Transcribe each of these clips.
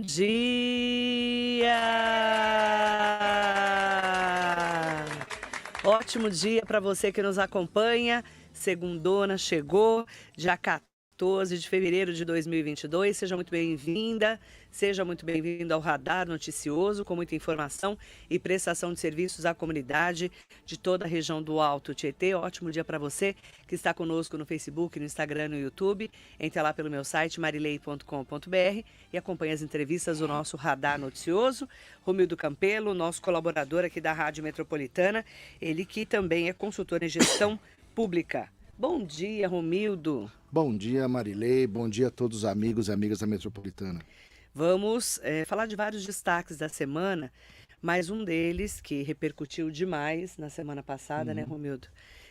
dia! Ótimo dia para você que nos acompanha. Segundona chegou, dia 14 de fevereiro de 2022. Seja muito bem-vinda, seja muito bem-vindo ao Radar Noticioso, com muita informação e prestação de serviços à comunidade de toda a região do Alto Tietê. Ótimo dia para você que está conosco no Facebook, no Instagram, no YouTube. Entre lá pelo meu site marilei.com.br e acompanhe as entrevistas do nosso Radar Noticioso. Romildo Campelo, nosso colaborador aqui da Rádio Metropolitana, ele que também é consultor em gestão pública. Bom dia, Romildo. Bom dia, Marilei. Bom dia a todos os amigos e amigas da Metropolitana. Vamos falar de vários destaques da semana, mas um deles que repercutiu demais na semana passada, né, Romildo?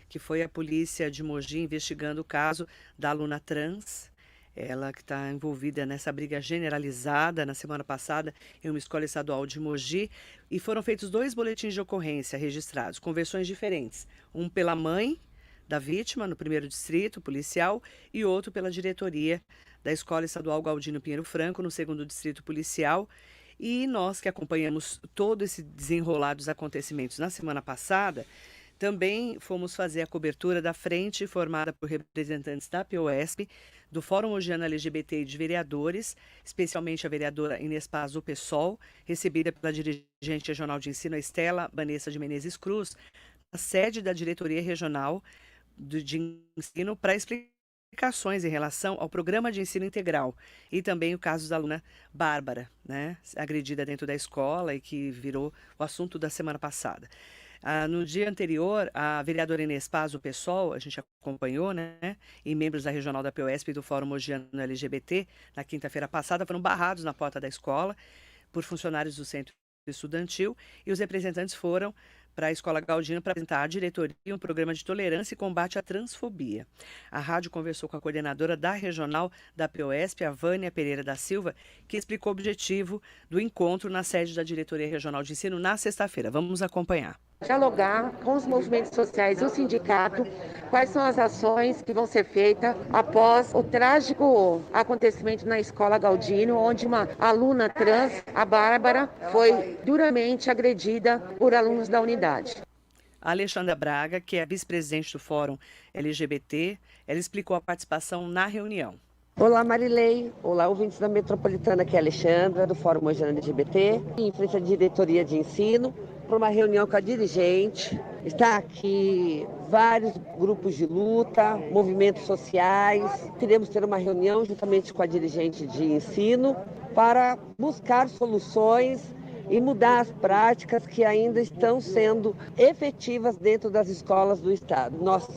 Que foi a polícia de Mogi investigando o caso da aluna trans. Ela que está envolvida nessa briga generalizada na semana passada em uma escola estadual de Mogi. E foram feitos 2 boletins de ocorrência registrados, com versões diferentes. Um pela mãe da vítima, no 1º Distrito Policial, e outro pela diretoria da Escola Estadual Galdino Pinheiro Franco, no 2º Distrito Policial. E nós que acompanhamos todo esse desenrolar dos acontecimentos na semana passada, também fomos fazer a cobertura da frente formada por representantes da POSP, do Fórum Mogiano LGBT e de vereadores, especialmente a vereadora Inês Paz do PSOL, recebida pela dirigente regional de ensino, Estela Vanessa de Menezes Cruz, na sede da diretoria regional de ensino, para explicações em relação ao programa de ensino integral e também o caso da aluna Bárbara, né, agredida dentro da escola e que virou o assunto da semana passada. No dia anterior, a vereadora Inês Paz, do PSOL, a gente acompanhou, né, e membros da regional da POSP e do Fórum Mogiano LGBT, na quinta-feira passada, foram barrados na porta da escola por funcionários do centro estudantil e os representantes foram para a Escola Galdino para apresentar à diretoria um programa de tolerância e combate à transfobia. A rádio conversou com a coordenadora da regional da POSP, a Vânia Pereira da Silva, que explicou o objetivo do encontro na sede da diretoria regional de ensino na sexta-feira. Vamos acompanhar. Dialogar com os movimentos sociais e o sindicato, quais são as ações que vão ser feitas após o trágico acontecimento na Escola Galdino, onde uma aluna trans, a Bárbara, foi duramente agredida por alunos da unidade. A Alexandra Braga, que é vice-presidente do Fórum LGBT, ela explicou a participação na reunião. Olá, Marilei. Olá, ouvintes da Metropolitana, aqui é a Alexandra, do Fórum Mogiano LGBT, em frente à diretoria de ensino, para uma reunião com a dirigente. Está aqui vários grupos de luta, movimentos sociais. Queremos ter uma reunião juntamente com a dirigente de ensino para buscar soluções e mudar as práticas que ainda estão sendo efetivas dentro das escolas do Estado. Nós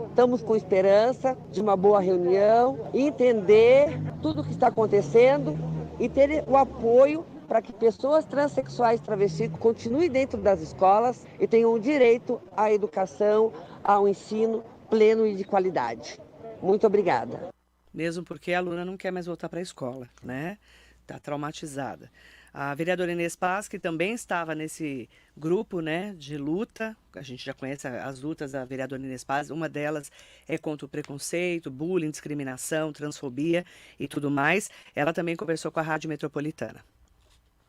estamos com esperança de uma boa reunião, entender tudo o que está acontecendo e ter o apoio para que pessoas transexuais travestis continuem dentro das escolas e tenham o direito à educação, ao ensino pleno e de qualidade. Muito obrigada. Mesmo porque a aluna não quer mais voltar para a escola, né? Está traumatizada. A vereadora Inês Paz, que também estava nesse grupo, né, de luta, a gente já conhece as lutas da vereadora Inês Paz, uma delas é contra o preconceito, bullying, discriminação, transfobia e tudo mais. Ela também conversou com a Rádio Metropolitana.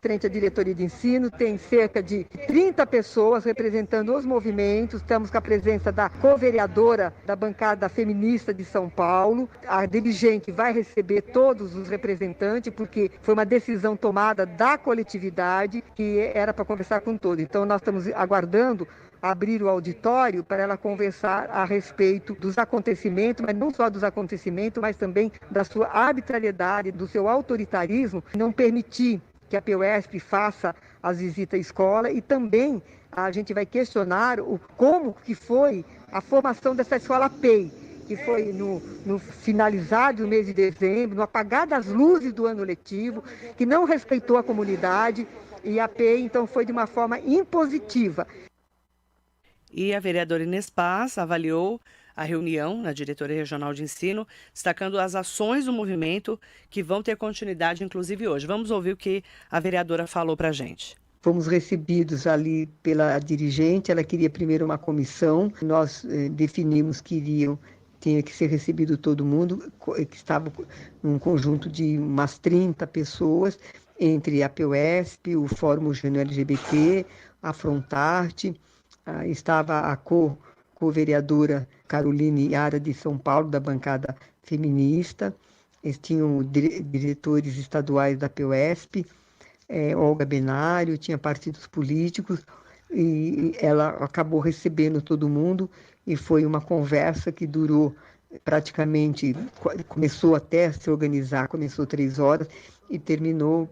Frente à diretoria de ensino, tem cerca de 30 pessoas representando os movimentos. Estamos com a presença da co-vereadora da bancada feminista de São Paulo. A dirigente vai receber todos os representantes, porque foi uma decisão tomada da coletividade que era para conversar com todos. Então, nós estamos aguardando abrir o auditório para ela conversar a respeito dos acontecimentos, mas não só dos acontecimentos, mas também da sua arbitrariedade, do seu autoritarismo, não permitir que a POSP faça as visitas à escola, e também a gente vai questionar como que foi a formação dessa escola PEI, que foi no finalizar do mês de dezembro, no apagar das luzes do ano letivo, que não respeitou a comunidade, e a PEI então foi de uma forma impositiva. E a vereadora Inês Paz avaliou a reunião na diretoria regional de ensino, destacando as ações do movimento que vão ter continuidade, inclusive hoje. Vamos ouvir o que a vereadora falou para a gente. Fomos recebidos ali pela dirigente, ela queria primeiro uma comissão, nós definimos que tinha que ser recebido todo mundo, que estava num conjunto de umas 30 pessoas, entre a PUESP, o Fórum Júnior LGBT, a Frontarte, estava a co-vereadora Caroline Yara de São Paulo, da bancada feminista, eles tinham diretores estaduais da PUESP, Olga Benário, tinha partidos políticos, e ela acabou recebendo todo mundo, e foi uma conversa que durou praticamente, começou até a se organizar, começou 3 horas e terminou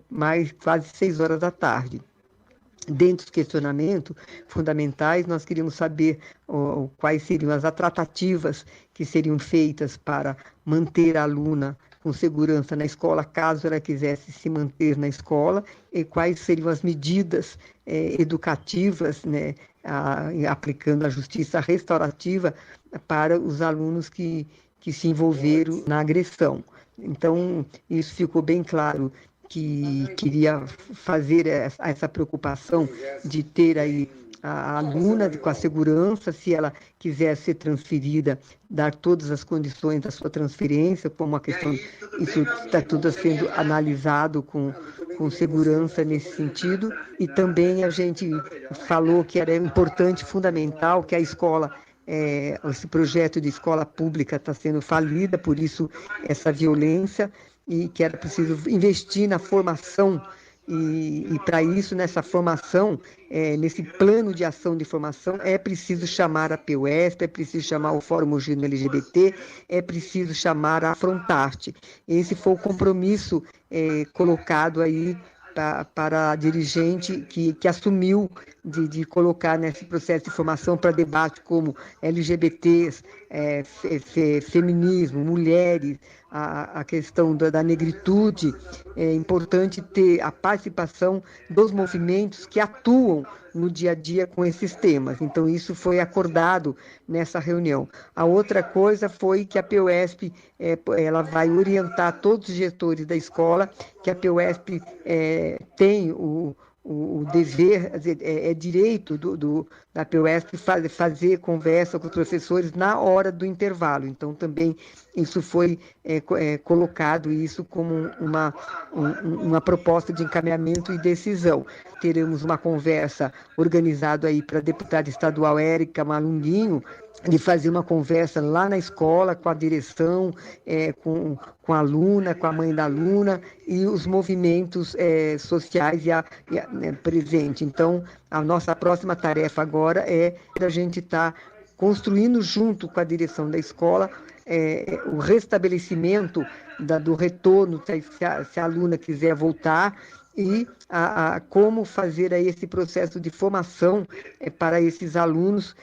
quase 6 horas da tarde. Dentro dos questionamentos fundamentais, nós queríamos saber quais seriam as tratativas que seriam feitas para manter a aluna com segurança na escola, caso ela quisesse se manter na escola, e quais seriam as medidas educativas, né, aplicando a justiça restaurativa para os alunos que se envolveram na agressão. Então, isso ficou bem claro, que queria fazer essa preocupação de ter aí a aluna com a segurança, se ela quiser ser transferida, dar todas as condições da sua transferência, como a questão, isso está tudo sendo analisado com segurança nesse sentido. E também a gente falou que era importante, fundamental, que a escola, esse projeto de escola pública está sendo falida, por isso essa violência, e que era preciso investir na formação, e para isso, nessa formação, nesse plano de ação de formação, é preciso chamar a PUESP, é preciso chamar o Fórum Júnior LGBT, é preciso chamar a Frontarte. Esse foi o compromisso colocado aí para a dirigente que assumiu de colocar nesse processo de formação para debate como LGBTs, feminismo, mulheres, a questão da negritude. É importante ter a participação dos movimentos que atuam no dia a dia com esses temas. Então, isso foi acordado nessa reunião. A outra coisa foi que a PUESP ela vai orientar todos os gestores da escola, que a PUESP tem o dever, direito da PUESP fazer conversa com os professores na hora do intervalo. Então, também isso foi colocado isso como uma proposta de encaminhamento e decisão. Teremos uma conversa organizada aí para a deputada estadual Érica Malunguinho, de fazer uma conversa lá na escola com a direção, com a aluna, com a mãe da aluna e os movimentos sociais presente. Então, a nossa próxima tarefa agora é a gente estar construindo junto com a direção da escola o restabelecimento do retorno, se a aluna quiser voltar, e como fazer aí esse processo de formação para esses alunos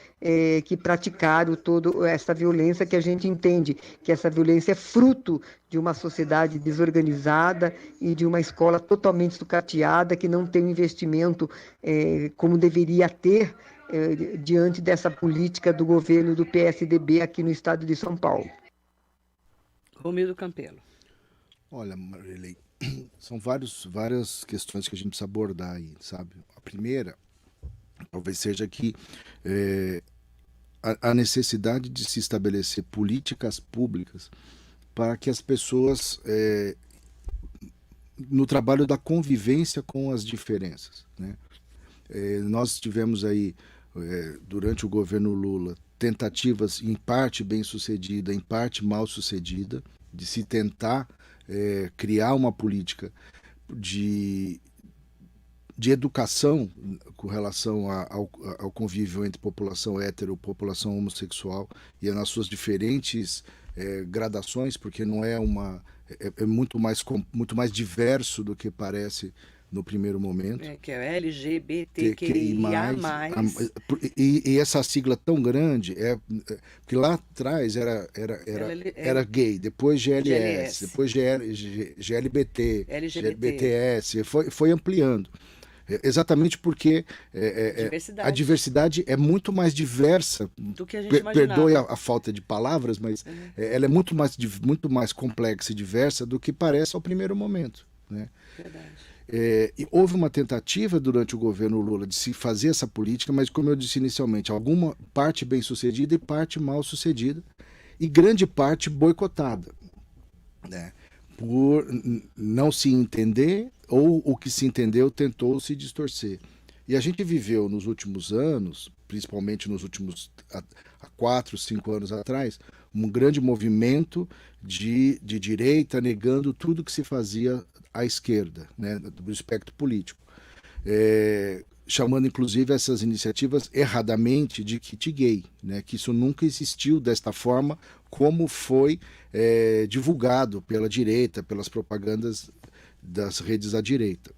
que praticaram toda essa violência, que a gente entende que essa violência é fruto de uma sociedade desorganizada e de uma escola totalmente sucateada, que não tem um investimento como deveria ter diante dessa política do governo do PSDB aqui no estado de São Paulo. Romildo Campelo. Olha, Marilei, são várias questões que a gente precisa abordar aí, sabe? A primeira, talvez seja que a necessidade de se estabelecer políticas públicas para que as pessoas, no trabalho da convivência com as diferenças, né? Nós tivemos aí, durante o governo Lula, tentativas em parte bem-sucedida, em parte mal-sucedida, de se tentar criar uma política de educação com relação ao convívio entre população hétero e população homossexual, e nas suas diferentes gradações, porque não é muito mais diverso do que parece no primeiro momento. Que é LGBTQIA+. E essa sigla tão grande, porque lá atrás era gay, depois GLS, depois GLBT, LGBTS, foi ampliando. Exatamente porque a diversidade é muito mais diversa do que a gente imaginava. Perdoe a falta de palavras, mas ela é muito mais complexa e diversa do que parece ao primeiro momento, né? Verdade. E houve uma tentativa durante o governo Lula de se fazer essa política, mas, como eu disse inicialmente, alguma parte bem sucedida e parte mal sucedida, e grande parte boicotada, né? Por não se entender ou o que se entendeu tentou se distorcer. E a gente viveu nos últimos anos, principalmente nos últimos há 4, 5 anos atrás, um grande movimento de direita negando tudo que se fazia à esquerda, né, do espectro político. Chamando inclusive essas iniciativas erradamente de kit gay, né, que isso nunca existiu desta forma como foi divulgado pela direita, pelas propagandas das redes à direita.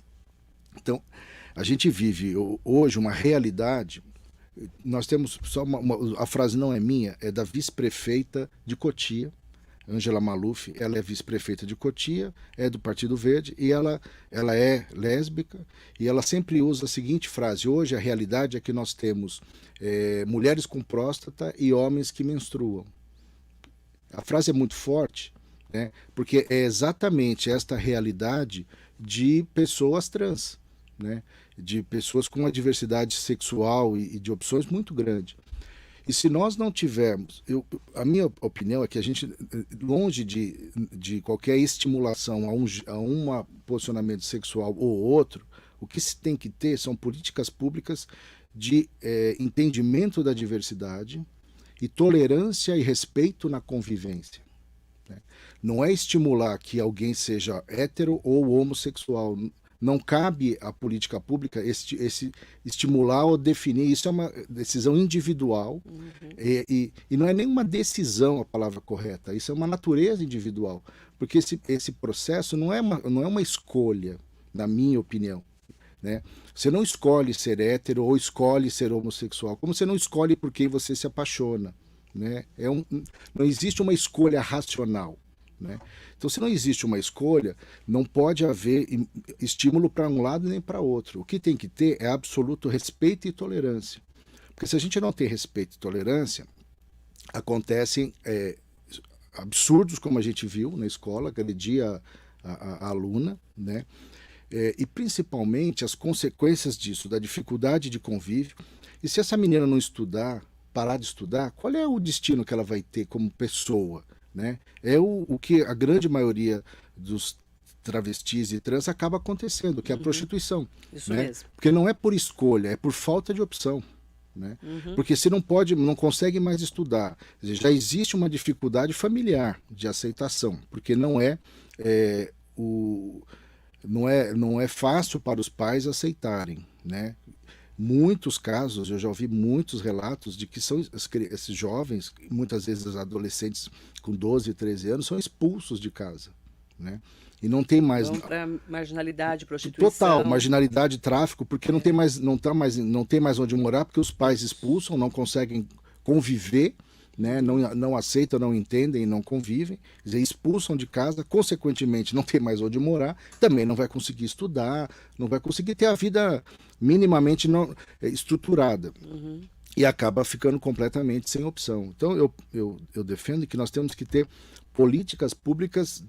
Então, a gente vive hoje uma realidade. Nós temos só a frase não é minha, é da vice-prefeita de Cotia, Ângela Maluf. Ela é vice-prefeita de Cotia, é do Partido Verde, e ela é lésbica, e ela sempre usa a seguinte frase: hoje a realidade é que nós temos mulheres com próstata e homens que menstruam. A frase é muito forte, né, porque é exatamente esta realidade de pessoas trans, né, de pessoas com uma diversidade sexual e de opções muito grande. E se nós não tivermos, a minha opinião é que a gente, longe de qualquer estimulação a um posicionamento sexual ou outro, o que se tem que ter são políticas públicas de entendimento da diversidade e tolerância e respeito na convivência. Não é estimular que alguém seja hétero ou homossexual. Não cabe à política pública estimular ou definir. Isso é uma decisão individual. E não é nenhuma decisão a palavra correta. Isso é uma natureza individual. Porque esse processo não é uma escolha, na minha opinião, né? Você não escolhe ser hétero ou escolhe ser homossexual, como você não escolhe por quem você se apaixona, né? Não existe uma escolha racional, né? Então, se não existe uma escolha, não pode haver estímulo para um lado nem para outro. O que tem que ter é absoluto respeito e tolerância. Porque se a gente não tem respeito e tolerância, acontecem absurdos, como a gente viu na escola, agredir a aluna, né? E principalmente as consequências disso, da dificuldade de convívio. E se essa menina não estudar, parar de estudar, qual é o destino que ela vai ter como pessoa? Né? É o que a grande maioria dos travestis e trans acaba acontecendo, que é a prostituição. Isso né? mesmo. Porque não é por escolha, é por falta de opção. Né? Porque se não consegue mais estudar, já existe uma dificuldade familiar de aceitação, porque não é fácil para os pais aceitarem, né? Muitos casos, eu já ouvi muitos relatos de que esses jovens, muitas vezes adolescentes com 12, 13 anos, são expulsos de casa, né? E não tem mais... Vão para marginalidade, prostituição. Total, marginalidade, tráfico, porque não tem mais onde morar, porque os pais expulsam, não conseguem conviver, né? Não aceitam, não entendem, não convivem, quer dizer, expulsam de casa, consequentemente não tem mais onde morar, também não vai conseguir estudar, não vai conseguir ter a vida minimamente estruturada. E acaba ficando completamente sem opção. Então eu defendo que nós temos que ter políticas públicas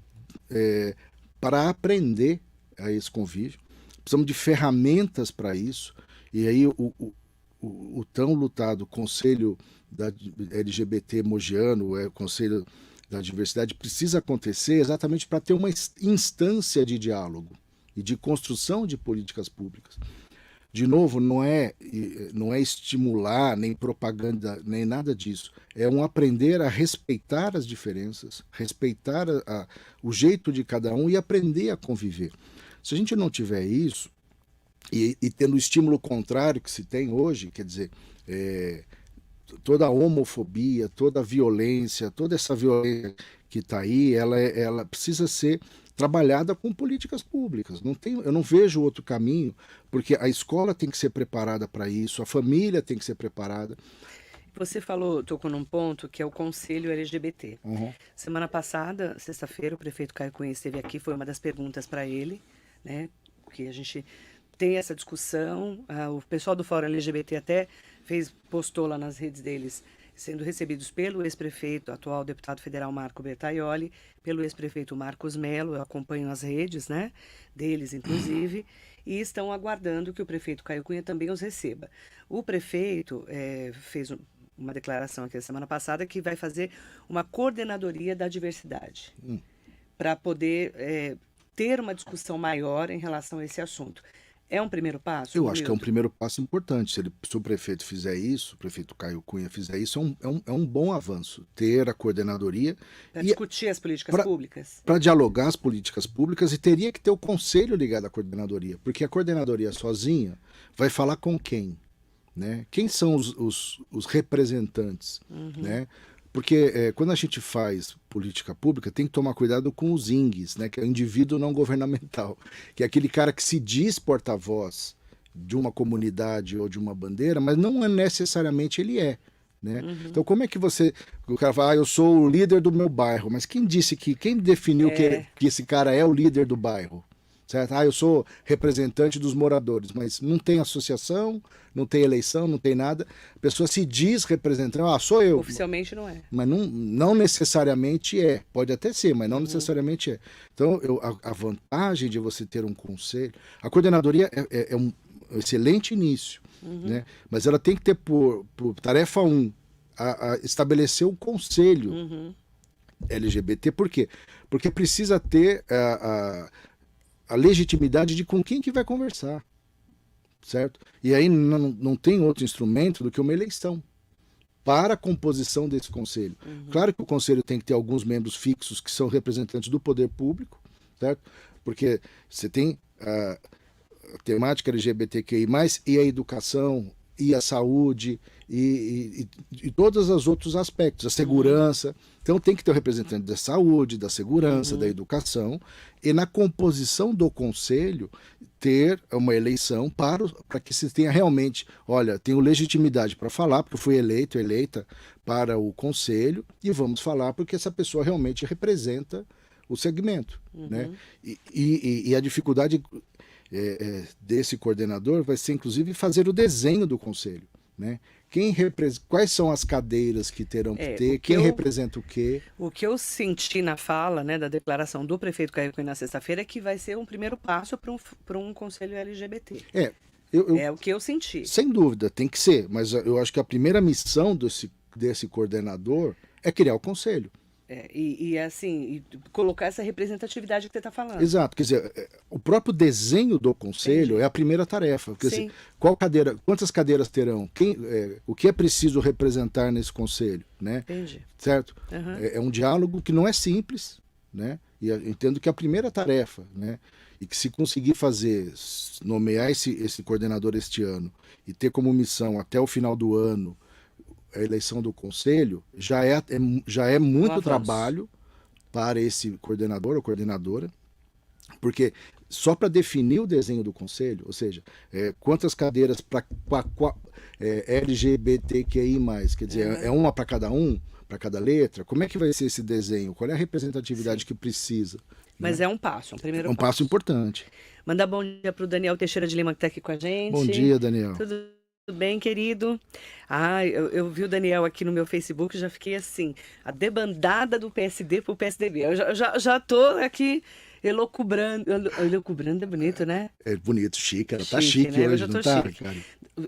para aprender a esse convívio. Precisamos de ferramentas para isso. E aí o tão lutado Conselho da LGBT Mogiano, o Conselho da Diversidade, precisa acontecer exatamente para ter uma instância de diálogo e de construção de políticas públicas. De novo, não é estimular, nem propaganda, nem nada disso. É um aprender a respeitar as diferenças, respeitar o jeito de cada um e aprender a conviver. Se a gente não tiver isso, e tendo o estímulo contrário que se tem hoje, quer dizer, toda a homofobia, toda a violência, toda essa violência que está aí, ela precisa ser trabalhada com políticas públicas. Eu não vejo outro caminho, porque a escola tem que ser preparada para isso, a família tem que ser preparada. Você tocou num ponto que é o Conselho LGBT. Semana passada, sexta-feira, o prefeito Caio Cunha esteve aqui, foi uma das perguntas para ele, né? Porque a gente tem essa discussão, o pessoal do Fórum LGBT até postou lá nas redes deles, sendo recebidos pelo ex-prefeito, atual deputado federal Marco Bertaioli, pelo ex-prefeito Marcos Mello, eu acompanho as redes, né, deles inclusive, e estão aguardando que o prefeito Caio Cunha também os receba. O prefeito fez uma declaração aqui na semana passada que vai fazer uma coordenadoria da diversidade, para poder ter uma discussão maior em relação a esse assunto. É um primeiro passo, Eu acho que é um Romildo? primeiro passo importante. Se o prefeito fizer isso, o prefeito Caio Cunha fizer isso, é um bom avanço. Ter a coordenadoria Para e discutir as políticas públicas? para dialogar as políticas públicas, e teria que ter o conselho ligado à coordenadoria, porque a coordenadoria sozinha vai falar com quem? Né? Quem são os representantes? Né? Porque quando a gente faz política pública, tem que tomar cuidado com os INGs, né? Que é o indivíduo não governamental, que é aquele cara que se diz porta-voz de uma comunidade ou de uma bandeira, mas não é necessariamente ele é. Né? Então, como é que o cara fala, eu sou o líder do meu bairro, mas quem definiu que esse cara é o líder do bairro? Certo? Eu sou representante dos moradores, mas não tem associação, não tem eleição, não tem nada. A pessoa se diz representante, sou eu. Oficialmente não é. Mas não necessariamente é. Pode até ser, mas não necessariamente é. Então, a vantagem de você ter um conselho... A coordenadoria é um excelente início, né? Mas ela tem que ter por tarefa 1 a estabelecer um conselho LGBT. Por quê? Porque precisa ter a legitimidade de com quem que vai conversar, certo? E aí não tem outro instrumento do que uma eleição para a composição desse conselho. Claro que o conselho tem que ter alguns membros fixos que são representantes do poder público, certo? Porque você tem a temática LGBTQI+, e a educação, e a saúde, e todos os outros aspectos, a segurança. Então tem que ter o representante da saúde, da segurança, da educação, e na composição do conselho ter uma eleição para que se tenha realmente, olha, tenho legitimidade para falar, porque eu fui eleita para o conselho, e vamos falar porque essa pessoa realmente representa o segmento. Né? E a dificuldade desse coordenador vai ser, inclusive, fazer o desenho do conselho. Né? Quais são as cadeiras que terão que ter, quem representa o quê? O que eu senti na fala, né, da declaração do prefeito Caio Cunha na sexta-feira é que vai ser um primeiro passo para um conselho LGBT. É o que eu senti. Sem dúvida, tem que ser, mas eu acho que a primeira missão desse coordenador é criar o conselho. Assim, colocar essa representatividade que você está falando. Exato, quer dizer, o próprio desenho do conselho é a primeira tarefa. Quer dizer, quantas cadeiras terão? O que é preciso representar nesse conselho? Né? Entendi. Certo? É um diálogo que não é simples, né? E eu entendo que é a primeira tarefa, né? E que se conseguir nomear esse coordenador este ano e ter como missão até o final do ano a eleição do conselho, já é muito trabalho para esse coordenador ou coordenadora, porque só para definir o desenho do conselho, ou seja, quantas cadeiras para LGBTQI+, quer dizer, é uma para cada letra, como é que vai ser esse desenho? Qual é a representatividade que precisa? Mas né? é um passo, um primeiro passo. É um passo importante. Mandar bom dia para o Daniel Teixeira de Lima, que está aqui com a gente. Bom dia, Daniel. Tudo bem, querido? Eu vi o Daniel aqui no meu Facebook, já fiquei assim, a debandada do PSD pro PSDB. Eu já tô aqui elocubrando. Elocubrando é bonito, né? É bonito, chique. Ela tá chique, né? Hoje, não tá, cara?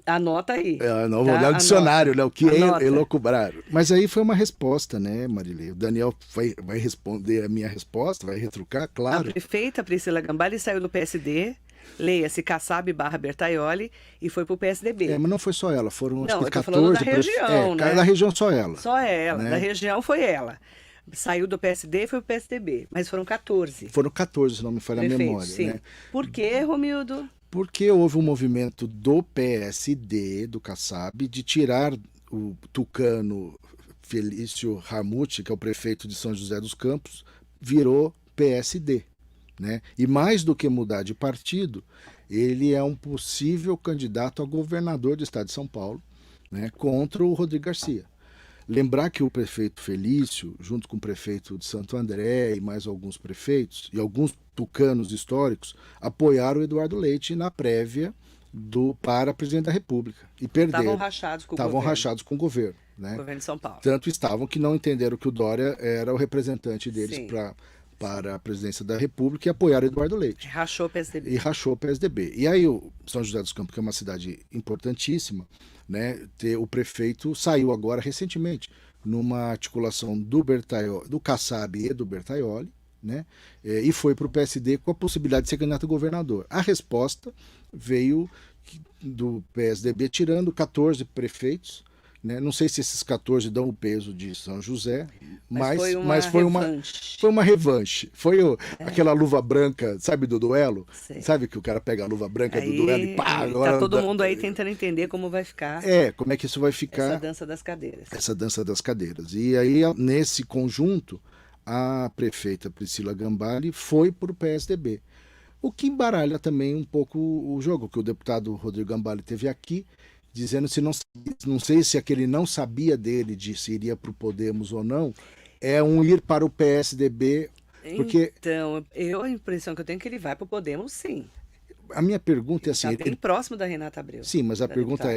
Anota aí. Não, vou olhar o dicionário, né? O que é elocubrar. Mas aí foi uma resposta, né, Marilei? O Daniel vai responder a minha resposta, vai retrucar, claro. A prefeita Priscila Gambale saiu do PSD, leia-se Kassab/Bertaioli, e foi pro PSDB. Mas não foi só ela, foram acho que 14 da região, né? Da região só ela. Só ela, né? Da região foi ela. Saiu do PSD e foi pro PSDB, mas foram 14. Foram 14, se não me falha a memória. Sim. Né? Por quê, Romildo? Porque houve um movimento do PSD, do Kassab, de tirar o tucano Felício Ramute, que é o prefeito de São José dos Campos, virou PSD. Né? E mais do que mudar de partido, ele é um possível candidato a governador do estado de São Paulo, né, contra o Rodrigo Garcia. Lembrar que o prefeito Felício, junto com o prefeito de Santo André e mais alguns prefeitos, e alguns tucanos históricos, apoiaram o Eduardo Leite na prévia para presidente da República. E perderam. Estavam rachados com o governo. Né? Governo de São Paulo. Tanto estavam que não entenderam que o Dória era o representante deles para a presidência da República e apoiaram Eduardo Leite. Rachou o PSDB. E rachou o PSDB. E aí o São José dos Campos, que é uma cidade importantíssima, né, o prefeito saiu agora recentemente numa articulação do Kassab e do Bertaioli, né? E foi para o PSD com a possibilidade de ser candidato a governador. A resposta veio do PSDB tirando 14 prefeitos, né? Não sei se esses 14 dão o peso de São José, mas foi uma revanche. Aquela luva branca, sabe, do duelo? Sei. Sabe que o cara pega a luva branca Aí, do duelo e pá! tá todo mundo aí tentando entender como vai ficar como é que isso vai ficar? essa dança das cadeiras. Essa dança das cadeiras. E aí, nesse conjunto, a prefeita Priscila Gambale foi para o PSDB. O que embaralha também um pouco o jogo, que o deputado Rodrigo Gambale teve aqui, dizendo se não sei se aquele não sabia dele de se iria para o Podemos ou não, é um ir para o PSDB, porque... Então, a impressão que eu tenho é que ele vai para o Podemos, sim. A minha pergunta é assim... Está bem próximo da Renata Abreu. Sim, mas a pergunta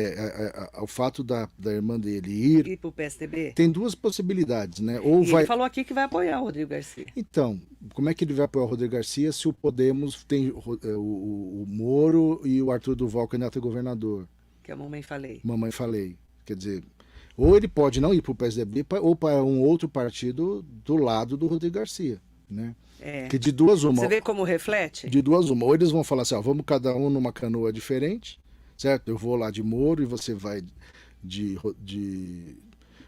o fato da irmã dele ir para o PSDB? Tem duas possibilidades, né? Ou ele falou aqui que vai apoiar o Rodrigo Garcia. Então, como é que ele vai apoiar o Rodrigo Garcia se o Podemos tem o Moro e o Arthur Duval candidato a governador? Que a mamãe falei. Mamãe falei. Quer dizer, ou ele pode não ir para o PSDB ou para um outro partido do lado do Rodrigo Garcia, né? Que de duas uma. Você vê como reflete? De duas uma. Ou eles vão falar assim, vamos cada um numa canoa diferente, certo? Eu vou lá de Moro e você vai de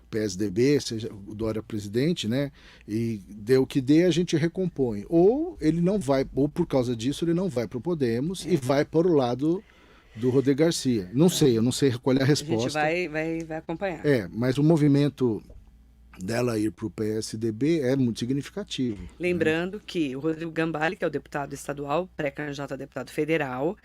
PSDB, seja o Dória presidente, né? E dê o que dê, a gente recompõe. Ou ele não vai, ou por causa disso ele não vai para o Podemos e vai para o lado do Rodrigo Garcia. Não sei, eu não sei qual é a resposta. A gente vai acompanhar. Mas o movimento dela ir para o PSDB é muito significativo. Lembrando que o Rodrigo Gambale, que é o deputado estadual, pré-candidato a deputado federal,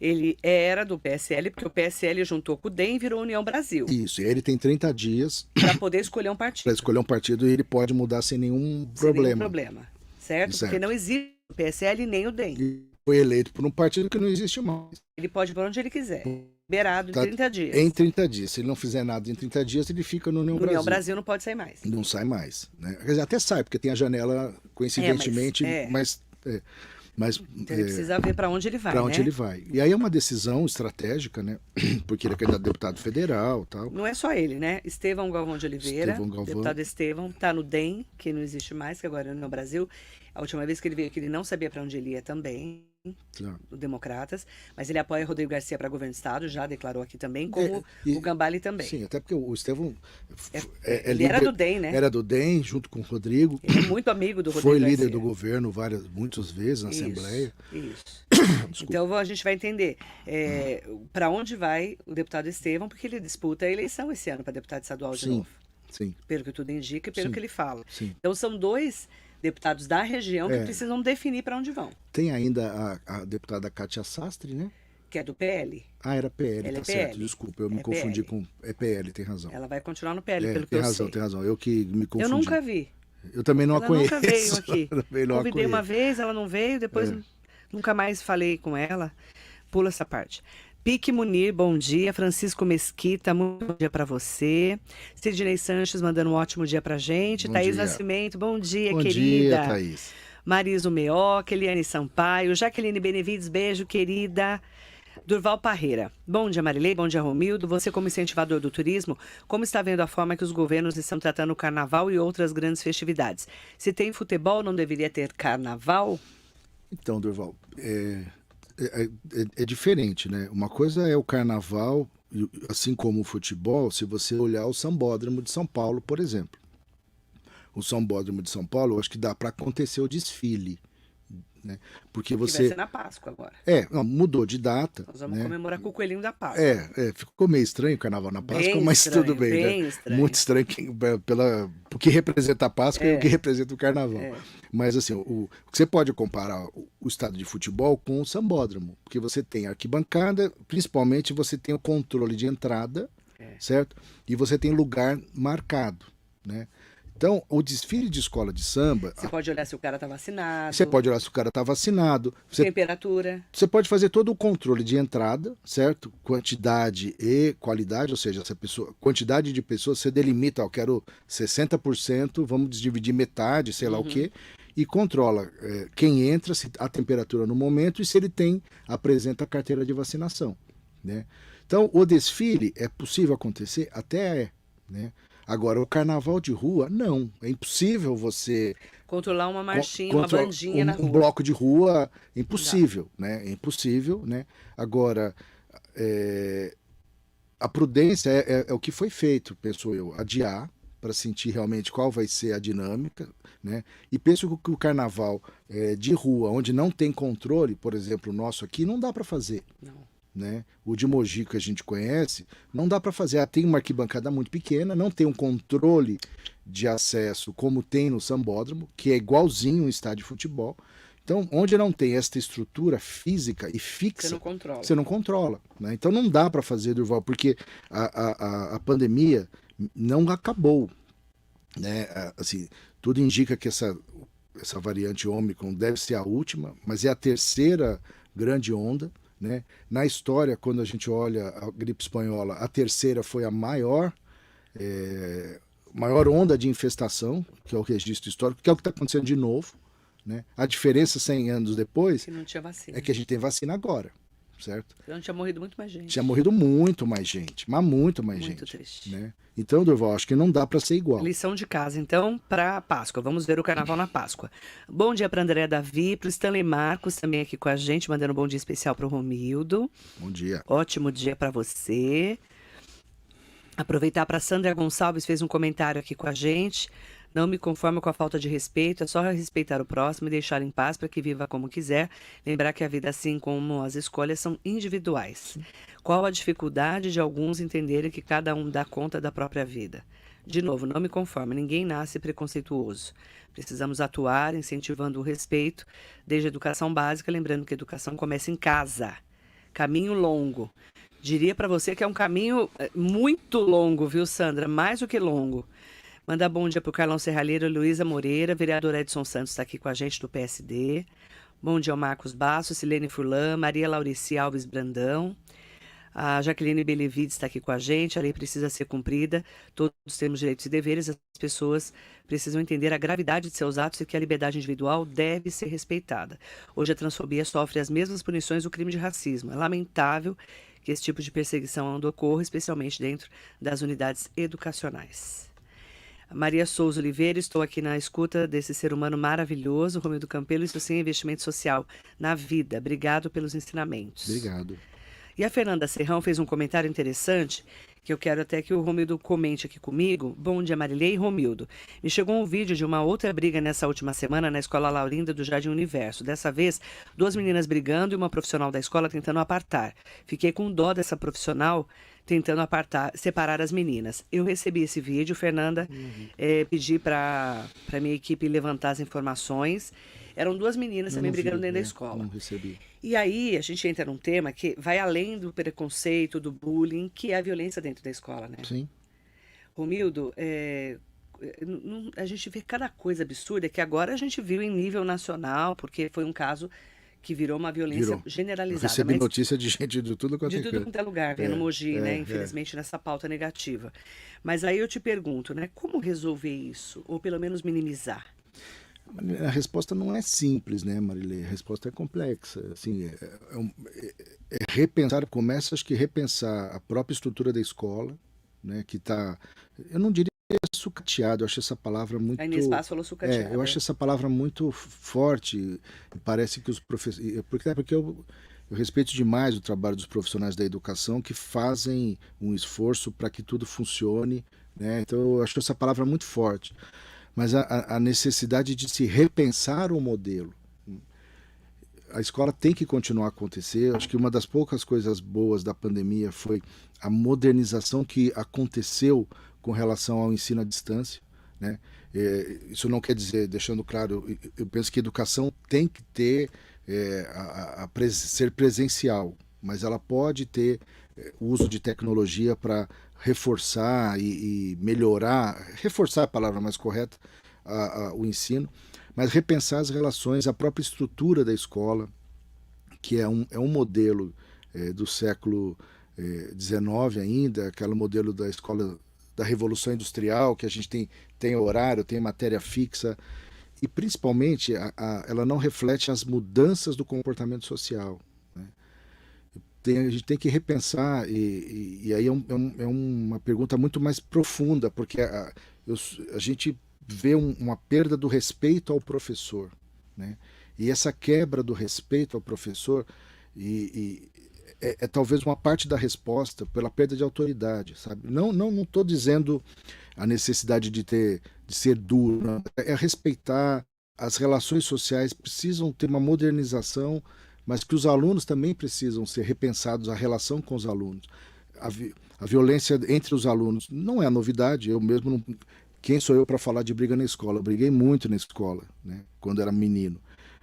ele era do PSL, porque o PSL juntou com o DEM e virou União Brasil. Isso, e ele tem 30 dias para poder escolher um partido. Para escolher um partido e ele pode mudar sem nenhum problema. Certo? Porque não existe o PSL nem o DEM. E foi eleito por um partido que não existe mais. Ele pode ir para onde ele quiser. Liberado em 30 dias. Em 30 dias. Se ele não fizer nada em 30 dias, ele fica no União Brasil. União Brasil não pode sair mais. Não sai mais. Né? Quer dizer, até sai, porque tem a janela, coincidentemente, mas então ele precisa ver para onde ele vai. Para onde ele vai. E aí é uma decisão estratégica, né? Porque ele é candidato a deputado federal, tal. Não é só ele, né? Estevão Galvão de Oliveira, deputado Estevão, está no DEM, que não existe mais, que agora é no Brasil. A última vez que ele veio aqui, ele não sabia para onde ele ia também. Claro. Do Democratas, mas ele apoia Rodrigo Garcia para governo do estado, já declarou aqui também, como o Gambale também. Sim, até porque o Estevão ele era do DEM, né? Era do DEM, junto com o Rodrigo. Ele é muito amigo do Rodrigo Foi Garcia. líder do governo muitas vezes na Assembleia. Isso. Então a gente vai entender para onde vai o deputado Estevão, porque ele disputa a eleição esse ano para deputado estadual de novo. Sim. Pelo que tudo indica e pelo que ele fala. Sim. Então são dois deputados da região que precisam definir para onde vão. Tem ainda a deputada Kátia Sastre, né? Que é do PL. Era PL, ela tá certo. Desculpa, eu me confundi com... É PL, tem razão. Ela vai continuar no PL, pelo que eu sei. Tem razão, eu que me confundi. Eu nunca vi. Eu também não a conheço. Ela nunca veio aqui. Convidei uma vez, ela não veio, depois nunca mais falei com ela. Pula essa parte. Pique Munir, bom dia. Francisco Mesquita, muito bom dia para você. Sidney Sanches mandando um ótimo dia pra gente. Bom Thaís dia. Nascimento, bom dia, querida. Bom dia, Thaís. Mariso Meoca, Eliane Sampaio, Jaqueline Benevides, beijo, querida. Durval Parreira, bom dia, Marilei, bom dia, Romildo. Você, como incentivador do turismo, como está vendo a forma que os governos estão tratando o carnaval e outras grandes festividades? Se tem futebol, não deveria ter carnaval? Então, Durval, é diferente, né? Uma coisa é o carnaval, assim como o futebol, se você olhar o Sambódromo de São Paulo, por exemplo. O Sambódromo de São Paulo, eu acho que dá para acontecer o desfile, né? Porque você... Que vai ser na Páscoa agora. Mudou de data. Nós vamos comemorar com o Coelhinho da Páscoa. Ficou meio estranho o carnaval na Páscoa, bem mas estranho, tudo bem, bem né? Estranho. Muito estranho porque representa a Páscoa e o que representa o carnaval. Mas assim, você pode comparar o estado de futebol com o Sambódromo, porque você tem arquibancada, principalmente você tem o controle de entrada, certo? E você tem lugar marcado, né? Então, o desfile de escola de samba... Você pode olhar se o cara está vacinado. Você pode olhar se o cara está vacinado. Temperatura. Você pode fazer todo o controle de entrada, certo? Quantidade e qualidade, ou seja, quantidade de pessoas, você delimita, eu quero 60%, vamos dividir metade, sei lá o quê, e controla quem entra, a temperatura no momento e se ele apresenta a carteira de vacinação, né? Então, o desfile é possível acontecer? Até né? Agora, o carnaval de rua, não. É impossível você Controlar uma marchinha, uma contra bandinha na um rua. bloco de rua, Não dá. impossível, né? É impossível, né? Agora, é, a prudência é o que foi feito, penso eu, adiar para sentir realmente qual vai ser a dinâmica, né? E penso que o carnaval de rua, onde não tem controle, por exemplo, o nosso aqui, não dá para fazer, Não. né? O de Mogi que a gente conhece, não dá para fazer. Tem uma arquibancada muito pequena, não tem um controle de acesso como tem no Sambódromo, que é igualzinho um estádio de futebol. Então, onde não tem esta estrutura física e Você fixa, não controla. você não controla, né? Então não dá para fazer, Durval, porque a pandemia não acabou, né? Assim, tudo indica que essa variante Ômicron deve ser a última, mas é a terceira grande onda, né? Na história, quando a gente olha a gripe espanhola, a terceira foi a maior onda de infestação, que é o registro histórico, que é o que está acontecendo de novo, né? A diferença 100 anos depois Que não tinha vacina. é que a gente tem vacina agora, certo? Não tinha morrido muito mais gente. Tinha morrido muito mais gente, mas muito mais Muito gente, triste. né? Então, Durval, acho que não dá para ser igual. Lição de casa, então, para Páscoa. Vamos ver o carnaval na Páscoa. Bom dia para André Davi, para o Stanley Marcos também aqui com a gente, mandando um bom dia especial para o Romildo. Bom dia. Ótimo dia para você. Aproveitar para Sandra Gonçalves, fez um comentário aqui com a gente. Não me conformo com a falta de respeito, é só respeitar o próximo e deixar em paz para que viva como quiser. Lembrar que a vida, assim como as escolhas, são individuais. Qual a dificuldade de alguns entenderem que cada um dá conta da própria vida? De novo, não me conformo, ninguém nasce preconceituoso. Precisamos atuar incentivando o respeito, desde a educação básica, lembrando que a educação começa em casa. Caminho longo. Diria para você que é um caminho muito longo, viu, Sandra? Mais do que longo. Mandar bom dia para o Carlão Serralheiro, Luísa Moreira, vereador Edson Santos está aqui com a gente do PSD. Bom dia ao Marcos Basso, Silene Furlan, Maria Laurici Alves Brandão. A Jaqueline Belevides está aqui com a gente. A lei precisa ser cumprida, todos temos direitos e deveres, as pessoas precisam entender a gravidade de seus atos e que a liberdade individual deve ser respeitada. Hoje a transfobia sofre as mesmas punições do crime de racismo. É lamentável que esse tipo de perseguição ainda ocorra, especialmente dentro das unidades educacionais. Maria Souza Oliveira, estou aqui na escuta desse ser humano maravilhoso, Romildo Campelo, isso sim é investimento social na vida. Obrigado pelos ensinamentos. Obrigado. E a Fernanda Serrão fez um comentário interessante, que eu quero até que o Romildo comente aqui comigo. Bom dia, Marilei e Romildo. Me chegou um vídeo de uma outra briga nessa última semana na Escola Laurinda do Jardim Universo. Dessa vez, 2 meninas brigando e uma profissional da escola tentando apartar. Fiquei com dó dessa profissional tentando separar as meninas. Eu recebi esse vídeo, Fernanda, pedi para minha equipe levantar as informações. Eram 2 meninas também brigando dentro da escola. Não recebi. E aí a gente entra num tema que vai além do preconceito, do bullying, que é a violência dentro da escola, né? Sim. Romildo, a gente vê cada coisa absurda que agora a gente viu em nível nacional, porque foi um caso que virou uma violência Virou. Eu generalizada. recebi Mas notícia de gente de tudo quanto de é tudo canto. quanto é lugar, vendo Mogi, né? Infelizmente nessa pauta negativa. Mas aí eu te pergunto, né? Como resolver isso? Ou pelo menos minimizar? A resposta não é simples, né, Marilê? A resposta é complexa. Assim, repensar, começa acho que repensar a própria estrutura da escola, né, que está, eu não diria sucateado, eu acho essa palavra muito... A Inês Paz falou sucateada. eu acho essa palavra muito forte, parece que os professores... Porque eu respeito demais o trabalho dos profissionais da educação que fazem um esforço para que tudo funcione, né? Então eu acho essa palavra muito forte. Mas a necessidade de se repensar o modelo. A escola tem que continuar a acontecer. Acho que uma das poucas coisas boas da pandemia foi a modernização que aconteceu com relação ao ensino à distância, né? Isso não quer dizer, deixando claro, eu penso que a educação tem que ter, ser presencial, mas ela pode ter o uso de tecnologia para reforçar e melhorar, reforçar a palavra mais correta, o ensino, mas repensar as relações, a própria estrutura da escola, que é um modelo do século XIX ainda, aquele modelo da escola da Revolução Industrial, que a gente tem horário, tem matéria fixa, e principalmente ela não reflete as mudanças do comportamento social. a gente tem que repensar, e aí é uma pergunta muito mais profunda, porque a gente vê uma perda do respeito ao professor, né? E essa quebra do respeito ao professor é talvez uma parte da resposta pela perda de autoridade, sabe? Não estou dizendo a necessidade de ser duro, não. É respeitar. As relações sociais precisam ter uma modernização, mas que os alunos também precisam ser repensados, a relação com os alunos. A violência entre os alunos não é novidade, eu mesmo não, quem sou eu para falar de briga na escola? Eu briguei muito na escola, né, quando era menino,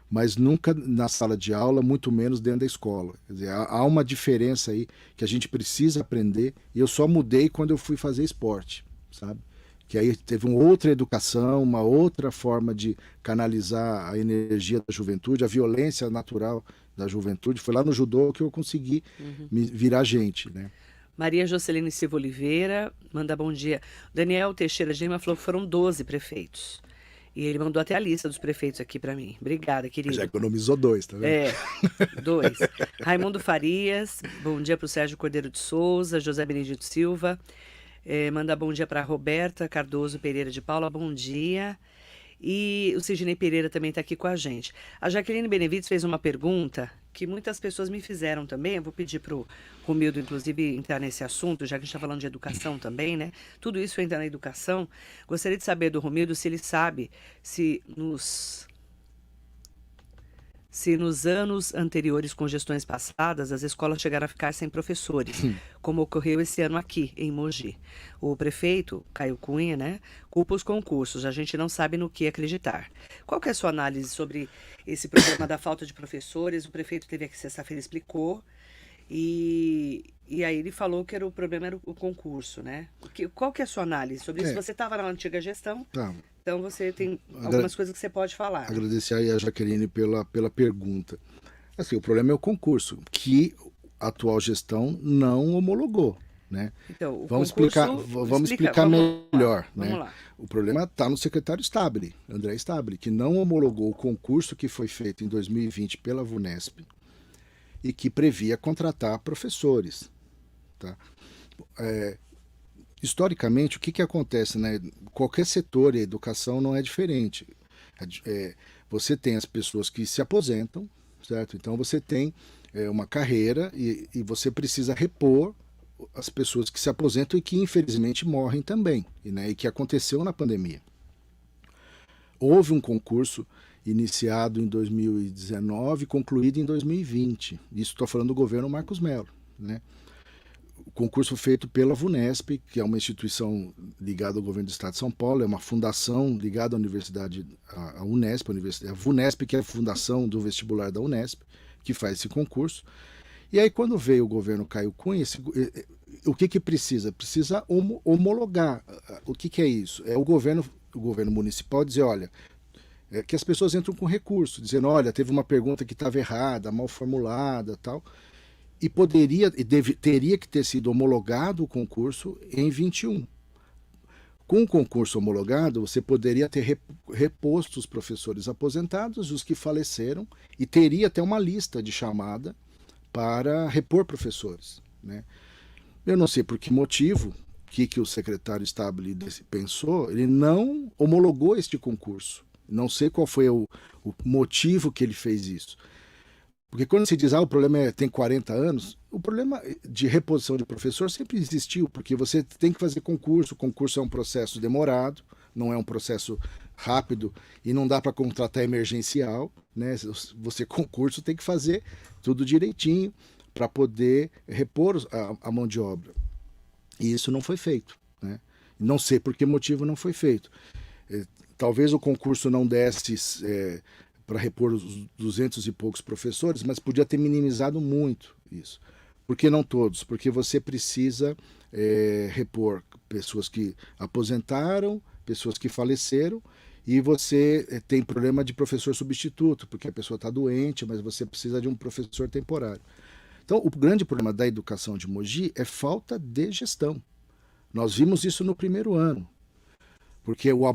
mas nunca na sala de aula, muito menos dentro da escola. Quer dizer, há uma diferença aí que a gente precisa aprender, e eu só mudei quando eu fui fazer esporte, sabe? Que aí teve uma outra educação, uma outra forma de canalizar a energia da juventude, a violência natural da juventude. Foi lá no judô que eu consegui me virar gente, né? Maria Jocelyn Silva Oliveira manda bom dia. Daniel Teixeira de Lima falou que foram 12 prefeitos. E ele mandou até a lista dos prefeitos aqui para mim. Obrigada, querido. Já economizou 2, tá vendo? 2. Raimundo Farias, bom dia para o Sérgio Cordeiro de Souza, José Benedito Silva. Manda bom dia para Roberta Cardoso Pereira de Paula, bom dia. E o Sidney Pereira também está aqui com a gente. A Jaqueline Benevides fez uma pergunta que muitas pessoas me fizeram também. Eu vou pedir para o Romildo, inclusive, entrar nesse assunto, já que a gente está falando de educação também, né? Tudo isso entra na educação. Gostaria de saber do Romildo se ele sabe se nos anos anteriores, com gestões passadas, as escolas chegaram a ficar sem professores, como ocorreu esse ano aqui, em Mogi. O prefeito, Caio Cunha, né, culpa os concursos, a gente não sabe no que acreditar. Qual que é a sua análise sobre esse problema da falta de professores? O prefeito teve aqui sexta-feira, explicou, e aí ele falou que o problema era o concurso, né? Qual que é a sua análise sobre isso? Você estava na antiga gestão, Tá. então você tem algumas coisas que você pode falar. Agradecer aí a Jaqueline pela pergunta. Assim, o problema é o concurso, que a atual gestão não homologou, né? Então, o vamos concurso, explicar melhor, né? Vamos lá. O problema está no secretário Stabile, André Stabile, que não homologou o concurso que foi feito em 2020 pela VUNESP e que previa contratar professores, tá? Historicamente, o que acontece, né? Qualquer setor, e a educação não é diferente. Você tem as pessoas que se aposentam, certo? Então você tem uma carreira e você precisa repor as pessoas que se aposentam e que infelizmente morrem também, né? E que aconteceu na pandemia. Houve um concurso iniciado em 2019, concluído em 2020. Isso estou falando do governo Marcos Mello, né? O concurso feito pela VUNESP, que é uma instituição ligada ao governo do Estado de São Paulo, é uma fundação ligada à universidade, à Unesp, a VUNESP, que é a fundação do vestibular da Unesp, que faz esse concurso. E aí, quando veio o governo Caio Cunha, o que precisa? Precisa homologar. O que é isso? É o governo municipal dizer, olha, que as pessoas entram com recurso, dizendo, olha, teve uma pergunta que estava errada, mal formulada, tal. E teria que ter sido homologado o concurso em 21. Com o concurso homologado, você poderia ter reposto os professores aposentados, os que faleceram, e teria até uma lista de chamada para repor professores, né? Eu não sei por que motivo, que o secretário Stabile pensou, ele não homologou este concurso. Não sei qual foi o motivo que ele fez isso. Porque quando se diz, o problema tem 40 anos, o problema de reposição de professor sempre existiu, porque você tem que fazer concurso, o concurso é um processo demorado, não é um processo rápido e não dá para contratar emergencial, né? Você concurso tem que fazer tudo direitinho para poder repor a mão de obra. E isso não foi feito, né? Não sei por que motivo não foi feito. Talvez o concurso não desse para repor os 200 e poucos professores, mas podia ter minimizado muito isso. Por que não todos? Porque você precisa repor pessoas que aposentaram, pessoas que faleceram, e você tem problema de professor substituto, porque a pessoa está doente, mas você precisa de um professor temporário. Então, o grande problema da educação de Mogi é falta de gestão. Nós vimos isso no primeiro ano. Porque o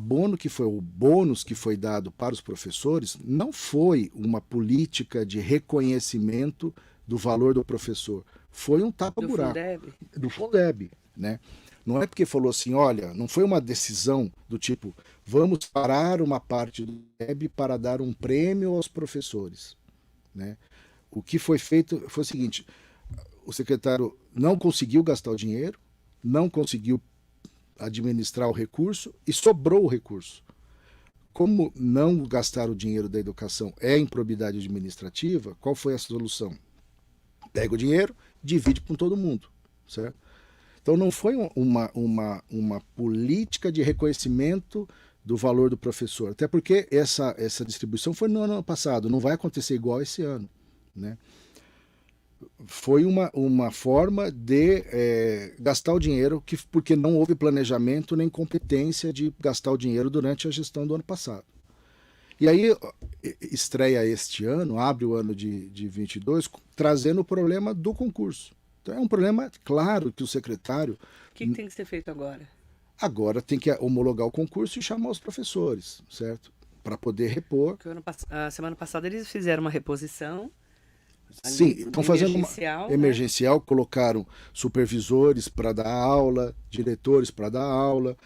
bônus que foi dado para os professores não foi uma política de reconhecimento do valor do professor. Foi um Do tapa-buraco Fundeb? do Fundeb, né? Não é porque falou assim, olha, não foi uma decisão do tipo, vamos parar uma parte do Fundeb para dar um prêmio aos professores, né? O que foi feito foi o seguinte, o secretário não conseguiu gastar o dinheiro, não conseguiu administrar o recurso e sobrou o recurso. Como não gastar o dinheiro da educação é improbidade administrativa, qual foi a solução? Pega o dinheiro, divide com todo mundo, certo? Então não foi uma política de reconhecimento do valor do professor, até porque essa distribuição foi no ano passado, não vai acontecer igual esse ano, né? Foi uma forma de gastar o dinheiro, porque não houve planejamento nem competência de gastar o dinheiro durante a gestão do ano passado. E aí estreia este ano, abre o ano de 22, trazendo o problema do concurso. Então é um problema claro que o secretário O que tem que ser feito agora? agora tem que homologar o concurso e chamar os professores, certo? Para poder repor. Porque a semana passada eles fizeram uma reposição Sim, ali, estão fazendo uma emergencial, né? emergencial, colocaram supervisores para dar aula, diretores para dar aula,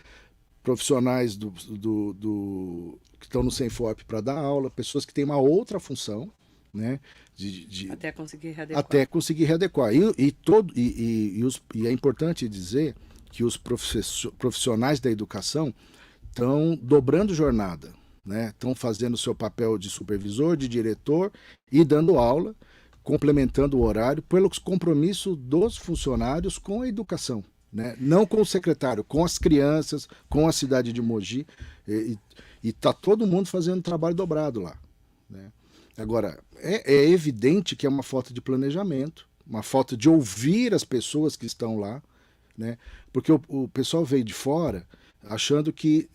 profissionais que estão no Senfop para dar aula, pessoas que têm uma outra função, né? Até conseguir readequar. Até conseguir readequar. E é importante dizer que os profissionais da educação estão dobrando jornada, né? Estão fazendo o seu papel de supervisor, de diretor e dando aula, complementando o horário pelos compromissos dos funcionários com a educação, né? Não com o secretário, com as crianças, com a cidade de Mogi, e está todo mundo fazendo trabalho dobrado lá, né? Agora, é evidente que é uma falta de planejamento, uma falta de ouvir as pessoas que estão lá, né? Porque o pessoal veio de fora achando que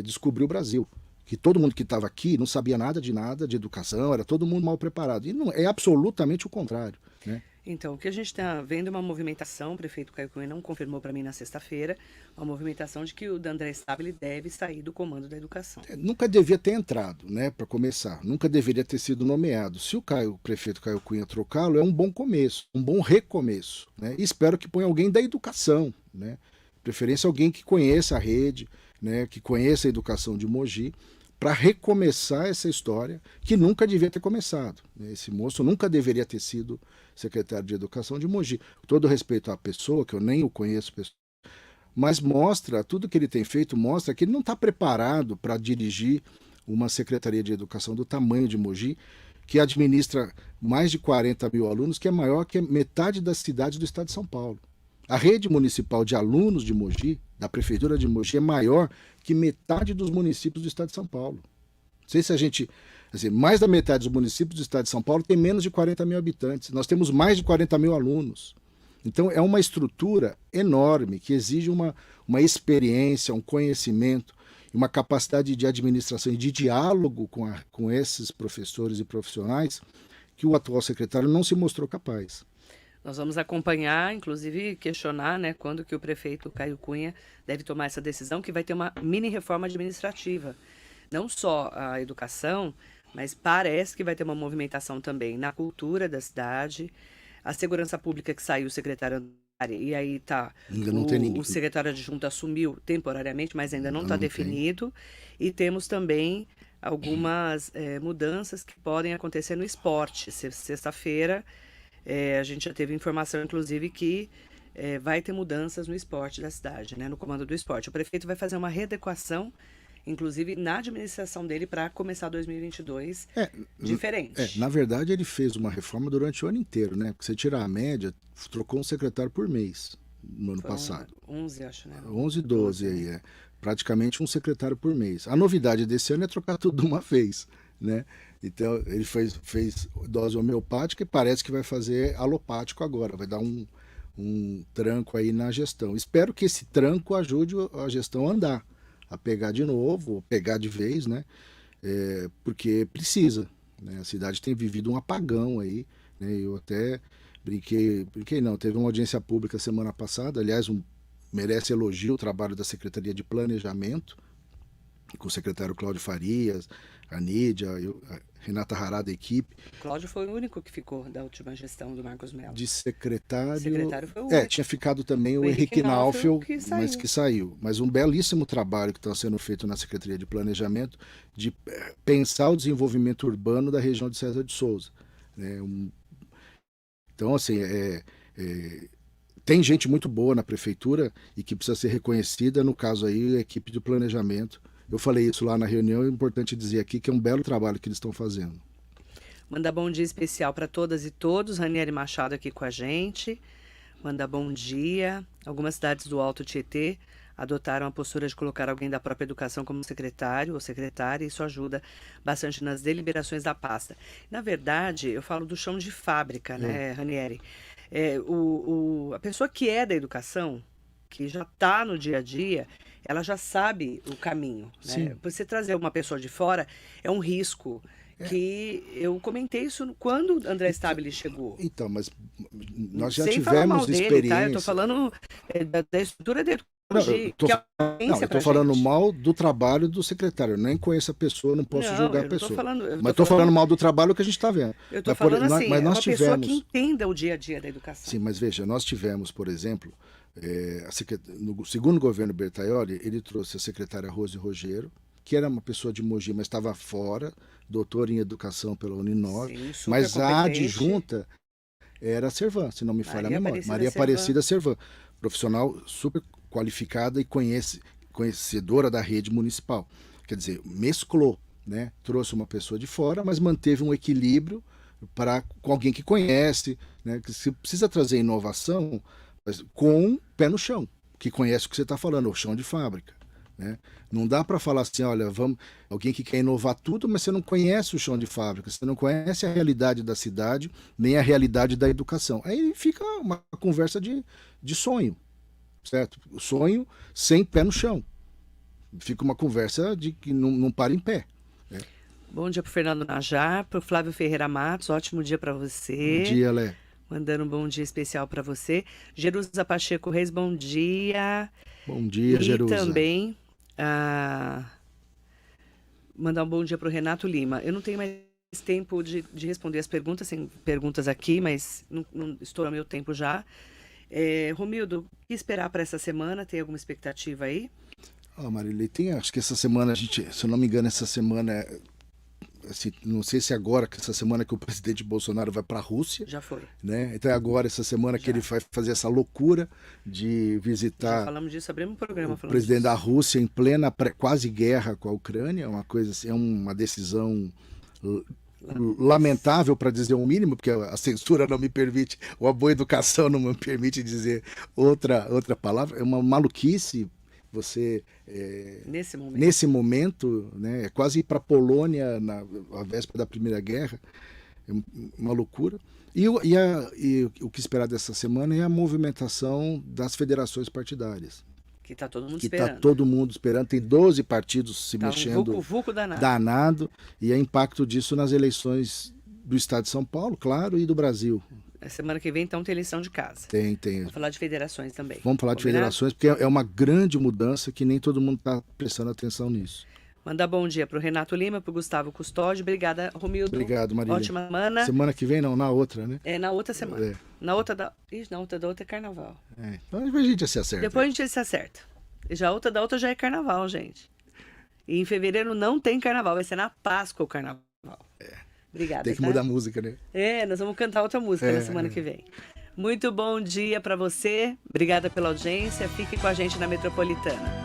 descobriu o Brasil, que todo mundo que estava aqui não sabia nada de educação, era todo mundo mal preparado. E não, é absolutamente o contrário, né? Então, o que a gente está vendo é uma movimentação, o prefeito Caio Cunha não confirmou para mim na sexta-feira, uma movimentação de que o D'André Stabile deve sair do comando da educação. Nunca devia ter entrado, né, para começar. Nunca deveria ter sido nomeado. Se o prefeito Caio Cunha trocá-lo, é um bom começo, um bom recomeço, né? E espero que ponha alguém da educação, né? Preferência alguém que conheça a rede, né, que conheça a educação de Mogi, para recomeçar essa história que nunca devia ter começado. Esse moço nunca deveria ter sido secretário de Educação de Mogi. Com todo respeito à pessoa, que eu nem o conheço, mas mostra, tudo que ele tem feito mostra que ele não está preparado para dirigir uma Secretaria de Educação do tamanho de Mogi, que administra mais de 40 mil alunos, que é maior que metade das cidades do estado de São Paulo. A rede municipal de alunos de Mogi, da Prefeitura de Mogi, é maior que metade dos municípios do estado de São Paulo. Não sei se a gente... Assim, mais da metade dos municípios do estado de São Paulo tem menos de 40 mil habitantes. Nós temos mais de 40 mil alunos. Então é uma estrutura enorme que exige uma experiência, um conhecimento, uma capacidade de administração e de diálogo com esses professores e profissionais que o atual secretário não se mostrou capaz. Nós vamos acompanhar, inclusive questionar, né, quando que o prefeito Caio Cunha deve tomar essa decisão, que vai ter uma mini reforma administrativa. Não só a educação, mas parece que vai ter uma movimentação também na cultura da cidade, a segurança pública que saiu o secretário, e aí Ainda não tem ninguém. o secretário adjunto assumiu temporariamente, mas ainda não está definido. E temos também algumas mudanças que podem acontecer no esporte. Sexta-feira, a gente já teve informação, inclusive, que vai ter mudanças no esporte da cidade, né, no comando do esporte. O prefeito vai fazer uma readequação, inclusive na administração dele, para começar 2022 diferente. Na verdade, ele fez uma reforma durante o ano inteiro, né? Porque você tirar a média, trocou um secretário por mês no ano passado. 11, acho, né? 11, 12 aí, praticamente um secretário por mês. A novidade desse ano é trocar tudo de uma vez, né? Então, ele fez dose homeopática e parece que vai fazer alopático agora, vai dar um tranco aí na gestão. Espero que esse tranco ajude a gestão a andar, a pegar de novo, pegar de vez, né? Porque precisa, né? A cidade tem vivido um apagão aí, né? Eu até brinquei não, teve uma audiência pública semana passada, aliás, merece elogio o trabalho da Secretaria de Planejamento, com o secretário Cláudio Farias, a Nídia, Renata Harada, equipe. Cláudio foi o único que ficou da última gestão do Marcos Mello. De secretário... Secretário foi o único. tinha ficado também o Henrique Henrique Naufel, Naufel, mas que saiu. Mas um belíssimo trabalho que está sendo feito na Secretaria de Planejamento de pensar o desenvolvimento urbano da região de César de Souza. Né? Então, assim, tem gente muito boa na prefeitura e que precisa ser reconhecida, no caso aí, a equipe de planejamento. Eu falei isso lá na reunião, é importante dizer aqui que é um belo trabalho que eles estão fazendo. Manda bom dia especial para todas e todos. Ranieri Machado aqui com a gente. Manda bom dia. Algumas cidades do Alto Tietê adotaram a postura de colocar alguém da própria educação como secretário ou secretária, e isso ajuda bastante nas deliberações da pasta. Na verdade, eu falo do chão de fábrica, né, Ranieri? A pessoa que é da educação, que já está no dia a dia, ela já sabe o caminho. Né? Você trazer uma pessoa de fora é um risco. Que eu comentei isso quando o André Stabile chegou. Então, mas nós já Sem falar tivemos mal dele, experiência... Tá? Eu estou falando da estrutura dele. Eu estou falando mal do trabalho do secretário. Eu nem conheço a pessoa, não posso julgar a pessoa. Mas estou falando mal do trabalho que a gente está vendo. Eu estou falando assim, mas nós uma tivemos... pessoa que entenda o dia a dia da educação. Sim, mas veja, nós tivemos, por exemplo, no segundo governo Bertaioli, ele trouxe a secretária Rose Rogero, que era uma pessoa de Mogi, mas estava fora, doutora em educação pela Uninove, mas a adjunta era a Servan, se não me falha a memória. Maria Aparecida Servan, profissional super qualificada e conhecedora da rede municipal. Quer dizer, mesclou, né? Trouxe uma pessoa de fora, mas manteve um equilíbrio com alguém que conhece, né? Que se precisa trazer inovação, mas com o pé no chão, que conhece o que você está falando, o chão de fábrica. Né? Não dá para falar assim, olha, alguém que quer inovar tudo, mas você não conhece o chão de fábrica, você não conhece a realidade da cidade, nem a realidade da educação. Aí fica uma conversa de sonho, certo? O sonho sem pé no chão. Fica uma conversa de que não para em pé. Né? Bom dia para o Fernando Najar, para o Flávio Ferreira Matos, ótimo dia para você. Bom dia, Lé. Mandando um bom dia especial para você. Jerusa Pacheco Reis, bom dia. Bom dia, Jerusa. E também mandar um bom dia para o Renato Lima. Eu não tenho mais tempo de responder as perguntas, tem perguntas aqui, mas não estou no meu tempo já. Romildo, o que esperar para essa semana? Tem alguma expectativa aí? Marilei, acho que essa semana, se eu não me engano, essa semana... Assim, não sei se agora, que essa semana que o presidente Bolsonaro vai para a Rússia. Já foi. Né? Então é agora, essa semana, que ele vai fazer essa loucura de visitar... Já falamos disso, abrimos um programa falando presidente disso. da Rússia em plena quase guerra com a Ucrânia. Uma coisa assim, é uma decisão lamentável, para dizer o mínimo, porque a censura não me permite, ou a boa educação não me permite dizer outra palavra. É uma maluquice. Você, nesse momento, né, é quase ir para a Polônia na véspera da Primeira Guerra, é uma loucura. E o que esperar dessa semana é a movimentação das federações partidárias. Que está todo mundo esperando. esperando. Está todo mundo esperando, tem 12 partidos se mexendo. Um vucu danado. E é impacto disso nas eleições do Estado de São Paulo, claro, e do Brasil. Semana que vem, então, tem eleição de casa. Tem. Vamos falar de federações também. Vamos falar de federações, porque é uma grande mudança que nem todo mundo está prestando atenção nisso. Mandar bom dia para o Renato Lima, para o Gustavo Custódio. Obrigada, Romildo. Obrigado, Marília. Ótima semana. Semana que vem, não, na outra, né? Na outra semana. Na outra da outra é carnaval. Então a gente se acerta. Depois a gente se acerta. Já outra da outra já é carnaval, gente. E em fevereiro não tem carnaval, vai ser na Páscoa o carnaval. Obrigada. Tem que mudar a música, né? Nós vamos cantar outra música na semana que vem. Muito bom dia para você. Obrigada pela audiência. Fique com a gente na Metropolitana.